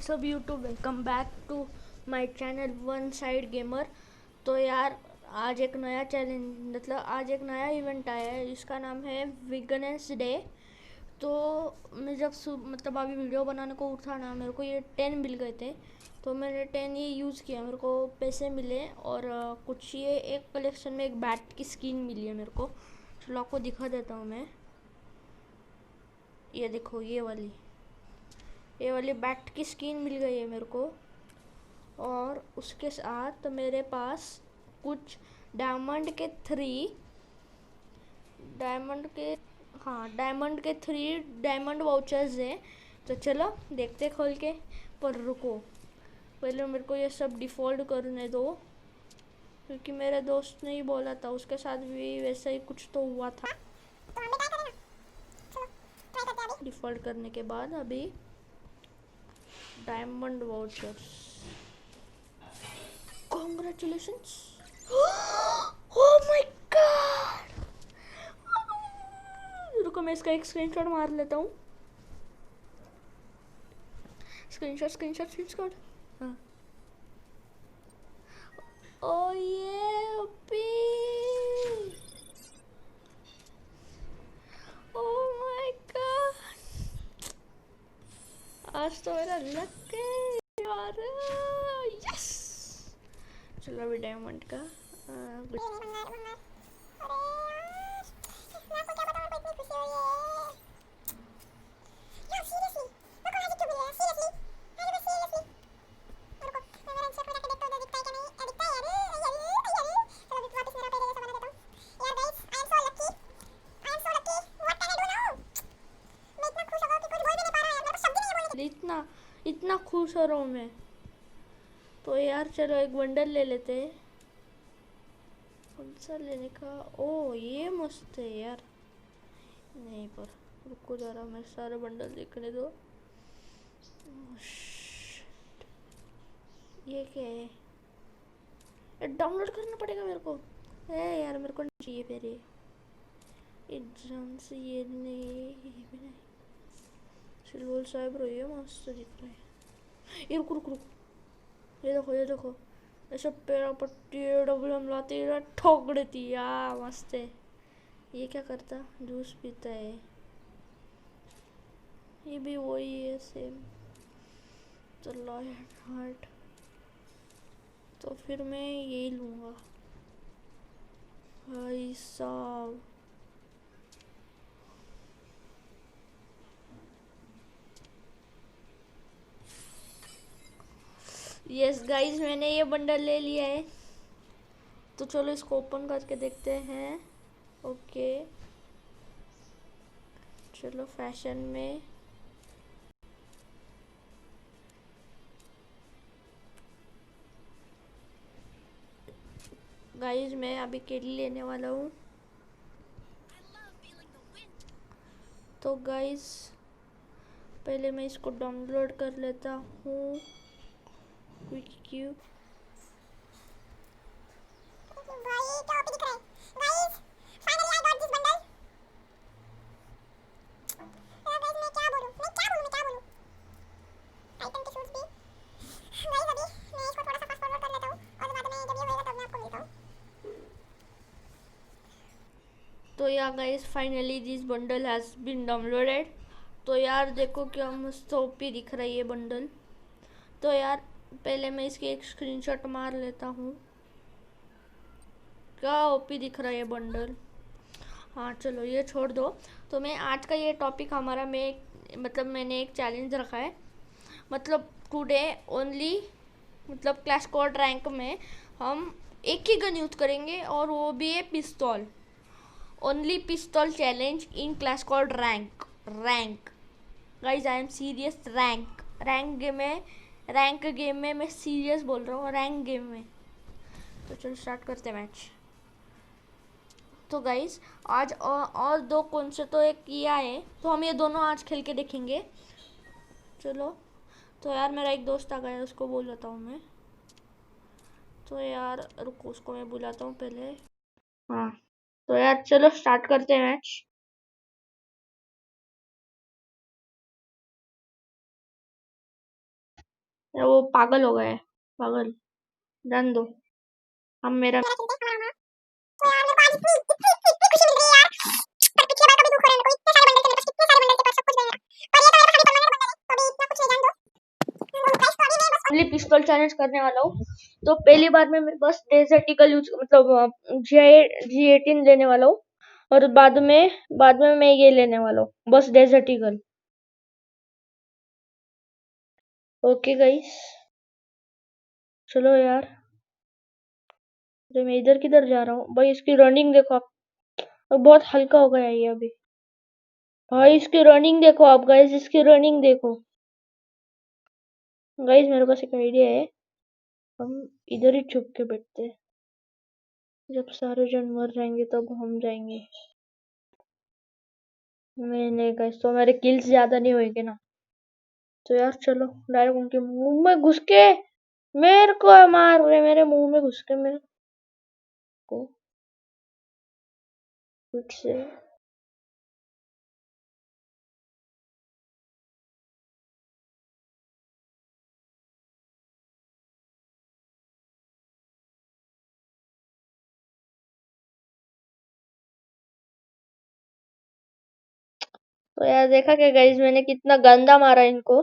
WhatsApp YouTube, welcome back to my channel one side gamer. तो यार आज एक नया चैलेंज मतलब आज एक नया इवेंट आया है जिसका नाम है वीगनेस डे। तो मैं जब मतलब अभी वीडियो बनाने को उठा ना, मेरे को ये 10 मिल गए थे। तो मैंने 10 ये यूज़ किया, मेरे को पैसे मिले और कुछ ये एक कलेक्शन में एक बैट की स्किन मिली है मेरे को। चलो आपको दिखा देता हूँ मैं। ये देखो, ये वाली बैट की स्किन मिल गई है मेरे को। और उसके साथ मेरे पास कुछ डायमंड के थ्री डायमंड के हाँ डायमंड के 3 डायमंड वाउचर्स हैं। तो चलो देखते खोल के। पर रुको, पहले मेरे को ये सब डिफ़ॉल्ट करने दो, क्योंकि मेरे दोस्त ने ही बोला था, उसके साथ भी वैसा ही कुछ तो हुआ था। डिफ़ॉल्ट करने के बाद अभी diamond vouchers, congratulations. Oh my God, रुको मैं इसका एक स्क्रीनशॉट मार लेता हूँ। स्क्रीनशॉट। हाँ, ओ ये ओपी, ओह माय गॉड, आज तो मेरा लक है यार। यस, चलो अभी डायमंड का इतना इतना खुश हो रहा हूँ मैं। तो यार चलो एक बंडल ले लेते हैं। कौन सा लेने का? ओ ये मस्त है यार। नहीं पर रुको जरा, मैं सारे बंडल देखने दो। ये क्या है? डाउनलोड करना पड़ेगा मेरे को। यार मेरे को नहीं चाहिए फिर एग्जाम से ये नहीं, ये भी नहीं। सिल्वर साहब रो, ये मस्त दिख रहा है। ये रुक, ये देखो ऐसे पेड़ा पट्टी डबल हमला तेरा ठोक देती यार, मस्त है। ये क्या करता? जूस पीता है। ये भी वही है सेम। तो लॉयड हार्ट, तो फिर मैं यही लूँगा भाई साहब। यस गाइस, मैंने ये बंडल ले लिया है। तो चलो इसको ओपन करके देखते हैं। ओके चलो फैशन में गाइस मैं अभी केली लेने वाला हूँ। तो गाइस पहले मैं इसको डाउनलोड कर लेता हूँ। क्यों तो यार guys finally this bundle has been downloaded. तो यार देखो क्या मस्त ओपी दिख रही है बंडल। तो यार पहले मैं इसकी एक स्क्रीनशॉट मार लेता हूँ। क्या ओपी दिख रहा है बंडल। हाँ चलो ये छोड़ दो। तो मैं आज का ये टॉपिक हमारा मतलब मैंने एक चैलेंज रखा है। मतलब टुडे ओनली, मतलब क्लैश स्क्वाड रैंक में हम एक ही गन यूज़ करेंगे और वो भी है पिस्तौल। ओनली पिस्तौल challenge in clash squad rank guys, I am serious. Rank game में मैं सीरियस बोल रहा हूँ, रैंक गेम में। तो चलो स्टार्ट करते हैं मैच। तो गाइज आज और दो कौन से, तो एक किया है, तो हम ये दोनों आज खेल के देखेंगे। चलो तो यार मेरा एक दोस्त आ गया, उसको बुलाता हूँ मैं। तो यार रुको, उसको मैं बुलाता हूँ पहले। हाँ तो यार चलो स्टार्ट करते हैं मैच। वो पागल हो गया है, पागल। जान दो, हम मेरा पिस्तौल चैलेंज करने वाला हूँ। तो पहली बार में मैं बस डेजर्ट ईगल यूज मतलब G18 लेने वाला हूँ, और बाद में मैं ये लेने वाला हूँ, बस डेजर्ट ईगल। ओके गाइस, चलो यार। अरे मैं इधर किधर जा रहा हूँ भाई? इसकी रनिंग देखो आप, अब बहुत हल्का हो गया है ये अभी। भाई इसकी रनिंग देखो आप गाइस, इसकी रनिंग देखो गाइस। मेरे पास एक आइडिया है, हम इधर ही छुप के बैठते हैं। जब सारे जन मर जाएंगे तब हम जाएंगे। नहीं गाइस, तो हमारे किल्स ज्यादा नहीं होंगे ना। तो यार चलो डायरेक्ट उनके मुंह में घुस के मेरे को मार रहे, मेरे मुंह में घुस के मेरे को फिर से। तो यार देखा क्या गाइस, मैंने कितना गंदा मारा इनको।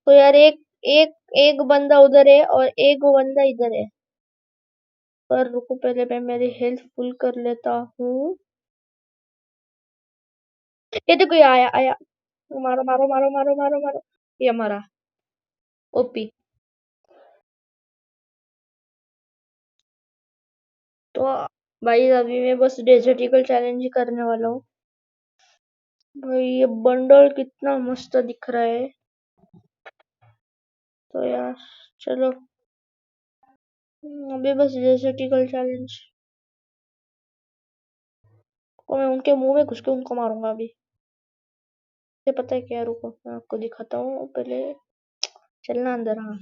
तो यार एक एक एक बंदा उधर है और एक वो बंदा इधर है। पर रुको, पहले मैं मेरी हेल्थ फुल कर लेता हूँ। ये देखो, ये आया आया। मारो मारो मारो मारो मारो मारो। ये मरा। ओपी। तो भाई अभी मैं बस डेजर्ट ईगल चैलेंज ही करने वाला हूँ। भाई ये बंडल कितना मस्त दिख रहा है। तो यार चलो, अभी बस डेजर्ट ईगल चैलेंज को मैं उनके मुंह में घुस के उनको मारूंगा अभी। मुझे पता है क्या, रुको मैं आपको दिखाता हूँ पहले। चलना अंदर, हाँ।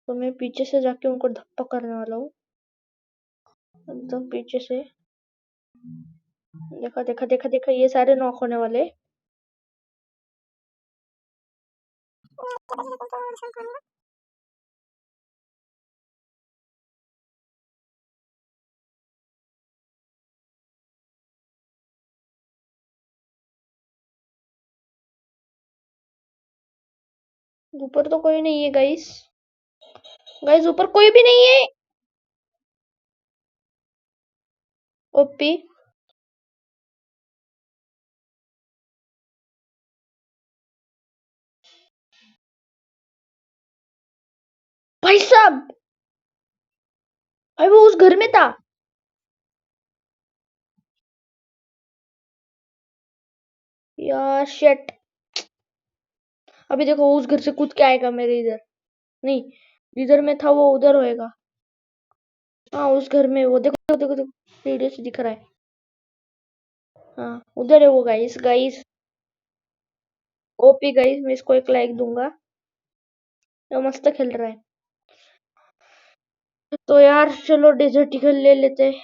तो मैं पीछे से जाके उनको धप्पा करने वाला हूँ, एकदम पीछे से। देखा देखा देखा देखा, ये सारे नॉक होने वाले। ऊपर तो कोई नहीं है गाइस, गाइस ऊपर कोई भी नहीं है। ओपी। भाई साहब, भाई वो उस घर में था। यार शेट, अभी देखो उस घर से कूद के आएगा मेरे इधर। नहीं, जिधर में था वो उधर होएगा। हाँ उस घर में, वो देखो देखो देखो, वीडियो से दिख रहा है। हाँ उधर है वो गाइस। गाइस ओपी गाइस, मैं इसको एक लाइक दूंगा, वो मस्त खेल रहा है। तो यार चलो डेजर्ट ईगल ले लेते हैं।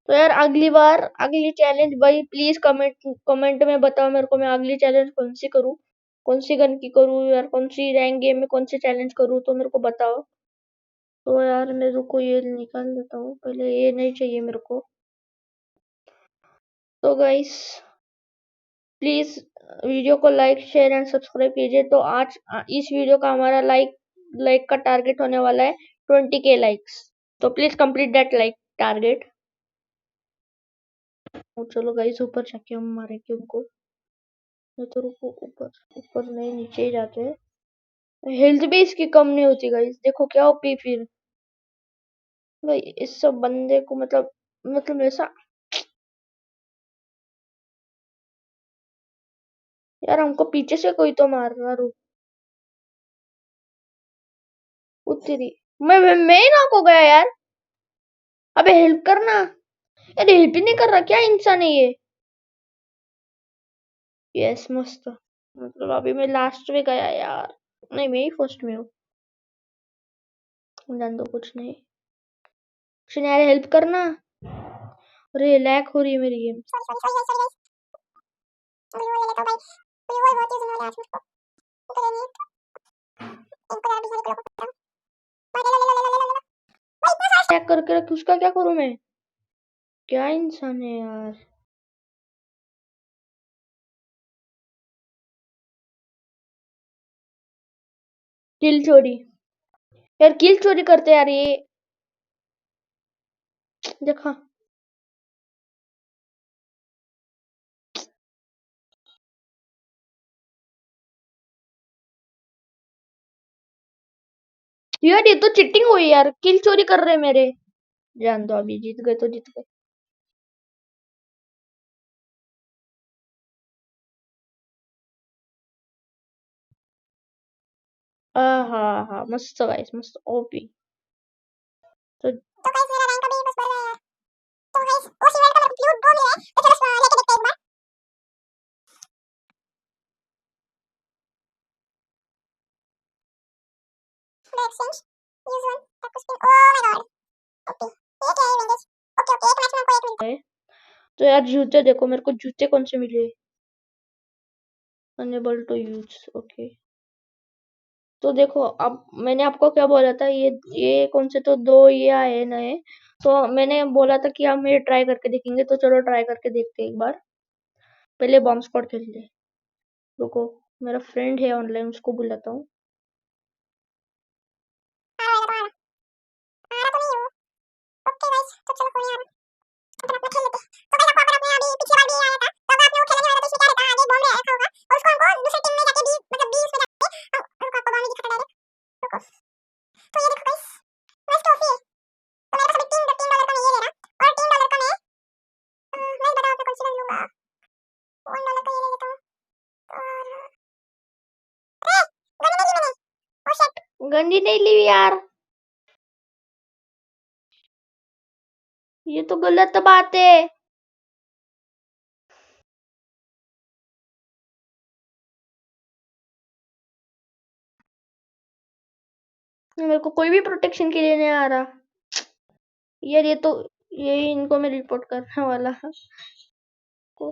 तो यार अगली बार अगली चैलेंज भाई प्लीज कमेंट कमेंट में बताओ मेरे को, मैं अगली चैलेंज कौन सी करूँ, कौन सी गन की करूँ यार, कौन सी रैंक गेम में कौन सी चैलेंज करूँ, तो मेरे को बताओ। तो यार मैं रुको ये निकाल देता हूँ पहले, ये नहीं चाहिए मेरे को। तो गाइस प्लीज वीडियो को लाइक शेयर एंड सब्सक्राइब कीजिए। तो आज इस वीडियो का हमारा लाइक का टारगेट होने वाला है 20K लाइक्स। तो please complete that like target. और चलो गाइस ऊपर जाके हम मारेंगे उनको। मैं तो रुको, ऊपर ऊपर नहीं, नीचे ही जाते हैं। हेल्थ भी इसकी कम नहीं होती गाइस, देखो क्या ओपी फिर। भाई इस सब बंदे को मतलब ऐसा। यार हमको पीछे से कोई तो मार रहा, रुक। उतरी। मैं ही नॉक हो गया यार। अबे हेल्प करना। यार हेल्प ही नहीं कर रहा, क्या इंसान है ये। यस मस्त, मतलब अभी मैं लास्ट में गया यार। नहीं मैं ही फर्स्ट में हूँ। जान दो, कुछ नहीं। कुछ नहीं यार, हेल्प करना। अरे लैग हो रही है मेरी गेम। चेक करके रख, उसका क्या करूं मैं? क्या इंसान है यार। किल चोरी यार, किल चोरी करते यार ये। देखा, यार ये तो चीटिंग हुई यार, किल चोरी कर रहे मेरे। जान दो, अभी जीत गए तो जीत गए। हाँ हाँ, मस्त गाइस, मस्त ओपी। तो गाइस मेरा रैंक अभी बस बढ़ रहा है यार। तो गाइस उस इवेंट का मेरे को क्यूट 2 मिले हैं, तो चलो लेके देखते हैं एक बार। The exchange use one tap to spin. Oh my god, OP. ये क्या है विंगेज? ओके ओके, एक मैच में हमको एक मिलता है। तो यार जूते देखो, मेरे को जूते कौन से मिले? Unable to use, okay. तो देखो, अब मैंने आपको क्या बोला था, ये कौन से तो दो ये आए नए। तो मैंने बोला था कि हम ये ट्राई करके देखेंगे, तो चलो ट्राई करके देखते हैं एक बार। पहले बॉम्ब स्क्वाड खेलते हैं। रुको, मेरा फ्रेंड है ऑनलाइन, उसको बुलाता हूँ। गंदी नहीं ली यार, ये तो गलत बात है। मेरे को कोई भी प्रोटेक्शन के लिए नहीं आ रहा यार, ये तो यही इनको मैं रिपोर्ट करने वाला को।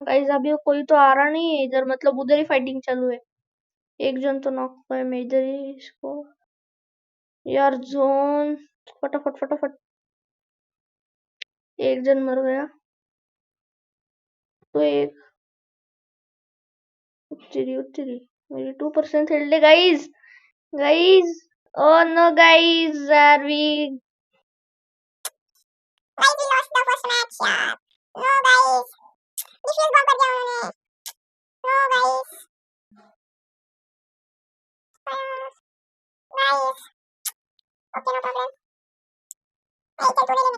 गाइस अभी कोई तो आ रहा नहीं है इधर, मतलब उधर ही फाइटिंग चालू है। एक जन तो नॉक हुआ है, मैं इधर ही इसको। यार जोन, फटाफट फटाफट। एक जन मर गया, तो एक उतरी उतरी। मेरी 2% हेल्थ है guys. Guys, oh no guys, are we guys we lost the first match यार। नो गाइस, डिफेंस बंद कर दिया उन्होंने। No guys, guys okay no problem. नहीं चल, तूने लेने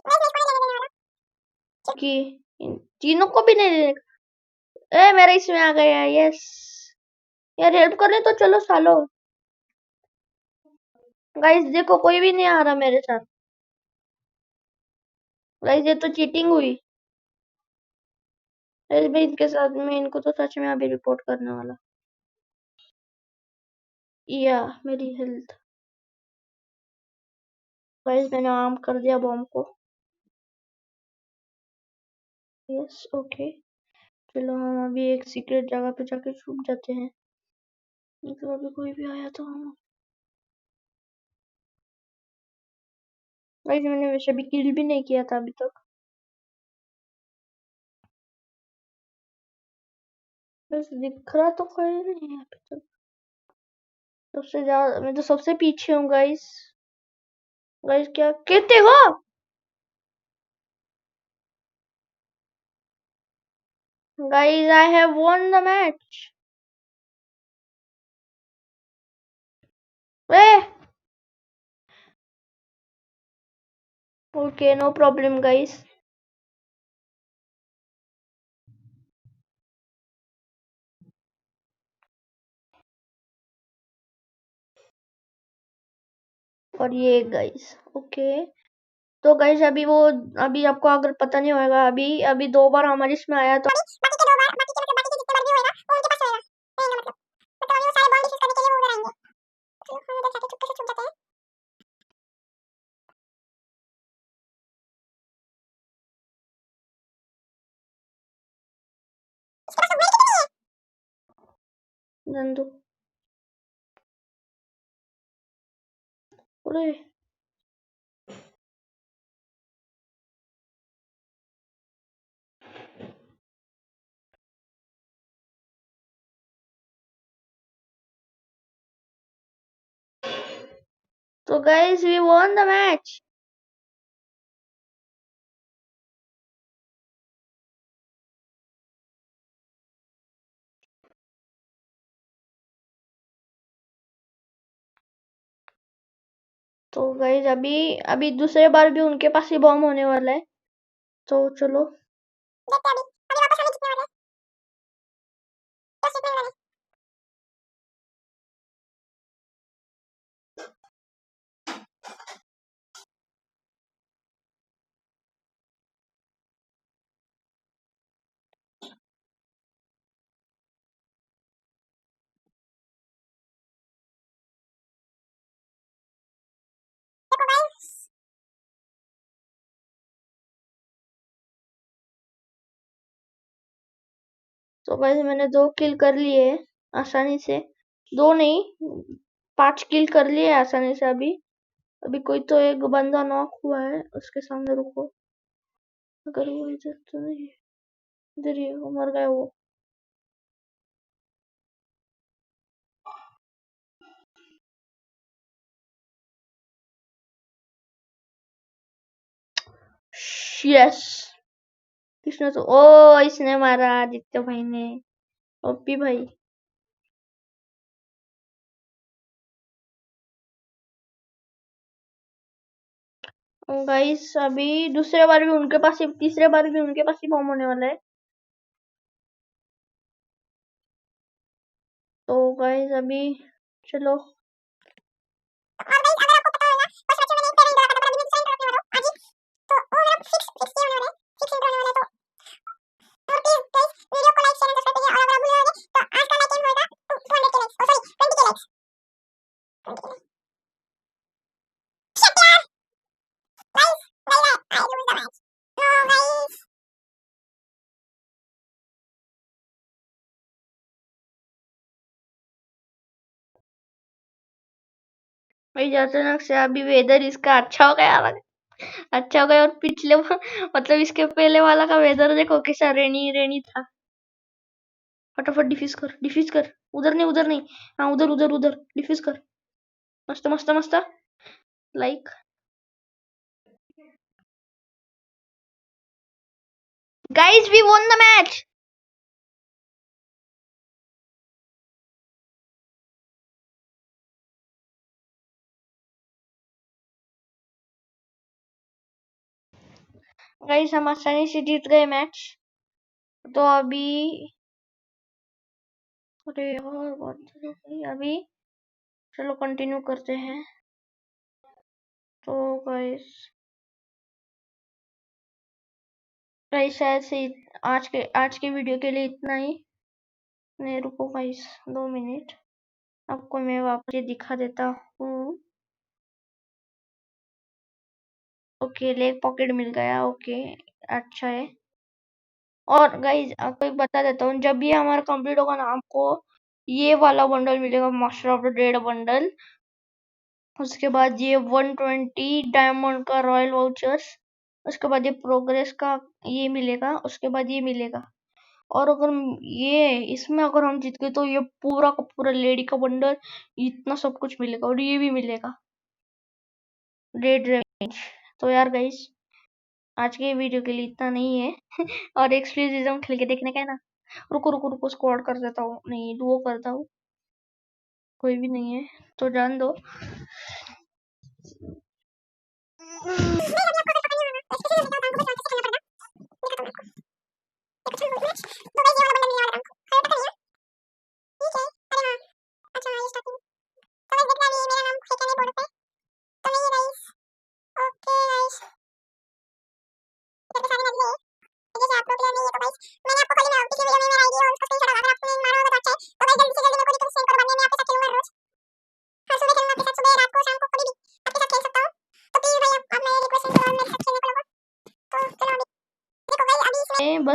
मैं इसको नहीं लेने देने वाला कि इन तीनों को भी नहीं लेने का। ए मेरा इसमें आ गया, यस। यार हेल्प करने तो चलो सालो। गाइस देखो, कोई भी नहीं आ रहा मेरे साथ। गाइस ये तो चीटिंग हुई। गाइस मैं इनके साथ में, इनको तो सच में अभी रिपोर्ट करने वाला। या मेरी हेल्थ। गाइस मैंने आर्म कर दिया बॉम्ब को। यस ओके, चलो हम अभी एक सीक्रेट जगह पे जाके छुप जाते हैं, मतलब अभी कोई भी आया तो हम। गाइस मैंने वैसे भी किल भी नहीं किया था अभी तक। बस दिख रहा तो कोई नहीं है अभी तक। सबसे ज्यादा मैं तो सबसे पीछे हूँ गाइस। गाइस क्या कहते हो? Guys I have won the match। वे ओके, नो प्रॉब्लम गाइस। और ये गाइस ओके। तो गाइस अभी आपको अगर पता नहीं होगा, अभी अभी 2 बार हमारे इसमें आया, तो नंदू अरे तो guys we won the match. तो गाइस अभी अभी दूसरे बार भी उनके पास ही बॉम्ब होने वाला है, तो चलो। तो गाइस मैंने 2 किल कर लिए आसानी से, 2 नहीं 5 किल कर लिए आसानी से। अभी अभी कोई तो एक बंदा नॉक हुआ है उसके सामने, रुको, अगर वो इधर तो नहीं, इधर ही है, वो मर गया वो। यस, किसने तो, ओ इसने मारा, आदित्य भाई ने, ओपी भाई। गाइस अभी दूसरे बार भी उनके पास ही, तीसरे बार भी उनके पास ही बॉम्ब होने वाला है। तो गाइस अभी चलो। भाई अचानक से अभी वेदर इसका अच्छा हो गया, अच्छा हो गया। और पिछले मतलब इसके पहले वाला का वेदर देखो कैसा रेनी रेनी था। फटाफट डिफ्यूज कर, उधर नहीं, हाँ उधर उधर उधर डिफ्यूज कर, मस्त मस्त मस्त, like. Guys we won the match. Guys हम आसानी से जीत गए मैच। तो अभी, अरे यार बात तो हो गई अभी, चलो कंटिन्यू करते हैं। तो गाइस गाइस शायद से आज के वीडियो के लिए इतना ही। नहीं रुको गाइस 2 मिनट, आपको मैं वापस ये दिखा देता हूँ। ओके लेग पॉकेट मिल गया, ओके अच्छा है। और गाइज आपको एक बता देता हूँ, जब ये हमारा कंप्लीट होगा ना, आपको ये वाला बंडल मिलेगा, master of the dead bundle. उसके बाद ये 120 डायमंड का रॉयल वाउचर्स। उसके बाद ये प्रोग्रेस का ये मिलेगा, उसके बाद ये मिलेगा। और अगर ये इसमें अगर हम जीत गए तो ये पूरा का पूरा लेडी का बंडल, इतना सब कुछ मिलेगा, और ये भी मिलेगा रेड रेंज। तो यार गाइस आज के वीडियो के लिए इतना नहीं है और एक्सक्लूसिज्म खेल के देखने का है ना। रुको रुको रुको, स्क्वाड कर देता हूँ, नहीं डुओ करता हूँ, कोई भी नहीं है तो जान दो।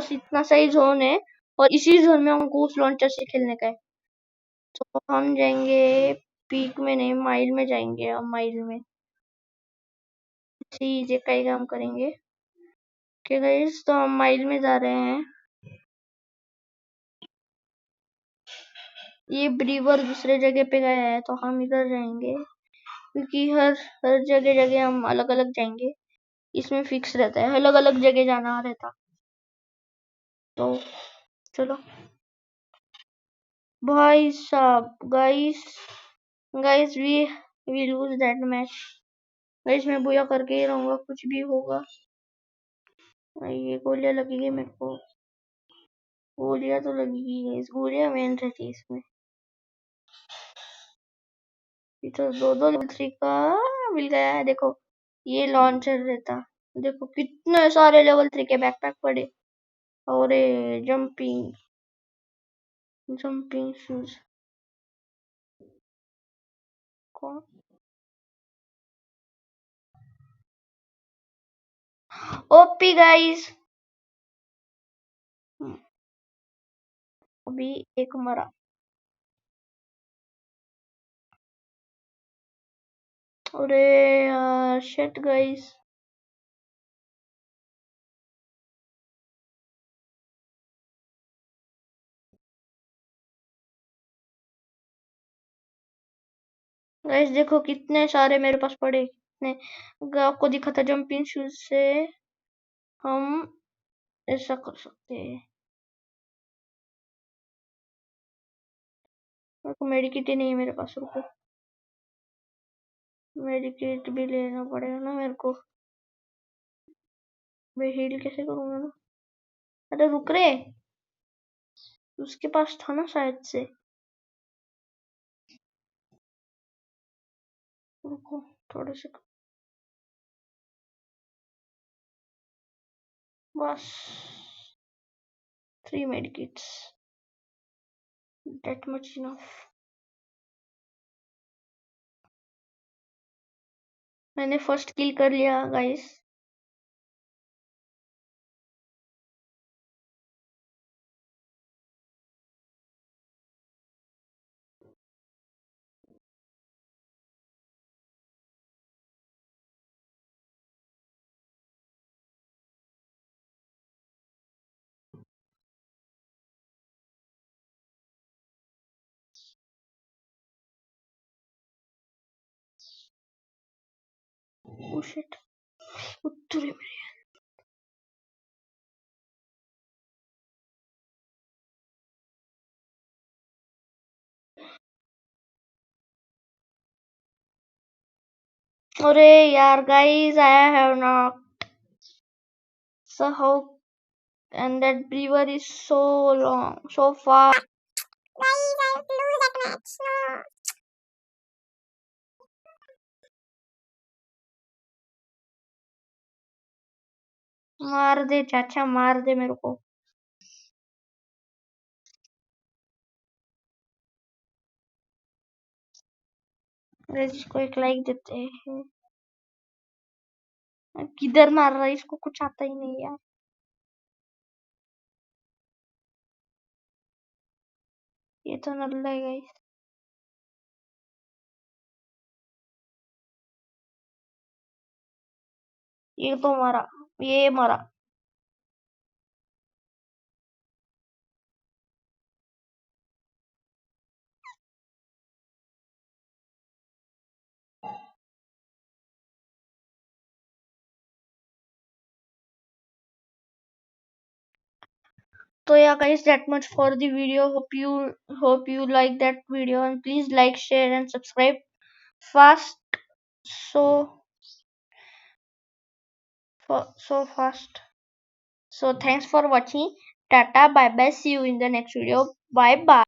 बस इतना सही जोन है और इसी जोन में हमको उस लॉन्चर से खेलने का है। तो हम जाएंगे पीक में नहीं, माइल में जाएंगे। हम माइल में सीधे कई काम करेंगे। ओके गाइस, तो हम माइल में जा रहे हैं। ये ब्रीवर दूसरे जगह पे गया है तो हम इधर जाएंगे, क्योंकि हर हर जगह जगह हम अलग अलग जाएंगे। इसमें फिक्स रहता है, अलग अलग जगह जाना रहता। तो चलो भाई साहब, guys guys we lose that match. Guys मैं बुया करके ही रहूंगा, कुछ भी होगा। ये गोलियां लगेगी मेरे को, गोलियां तो लगेगी गाइस, गोलियां मेन रहती है इसमें। ये तो दो लेवल 3 का मिल गया है। देखो ये लॉन्चर रहता, देखो कितने सारे लेवल 3 के बैकपैक पड़े। और जंपिंग जंपिंग शूज कौन? ओपी गाइस, अभी एक मरा। अरे यार शिट गाइस, गाइस देखो कितने सारे मेरे पास पड़े। कितने आपको दिखा था, जंपिंग शूज से हम ऐसा कर सकते हैं। मेडिकेट ही नहीं है मेरे पास, रुको मेडिकेट भी लेना पड़ेगा ना मेरे को। मैं हील कैसे करूंगा ना? अरे रुक रे, उसके पास था ना शायद से। रुको थोड़े से, बस 3 medikits, that much enough। मैंने फर्स्ट किल कर लिया गाइस। Oh shit, उत्तरी में। अरे यार guys, I have not, so how, and that brewer is so long, so far। Guys, I have to lose that match. No। मार दे चाचा, मार दे मेरे को। गाइस इसको एक लाइक देते हैं। किधर मार रहा है, इसको कुछ आता ही नहीं यार। ये तो नल्ला है गाइस। ये तो मरा, ये मरा। So yeah guys, that much for the video. Hope you like that video, and please like, share and subscribe fast. So so fast. So thanks for watching. Tata, bye bye, see you in the next video. Bye bye.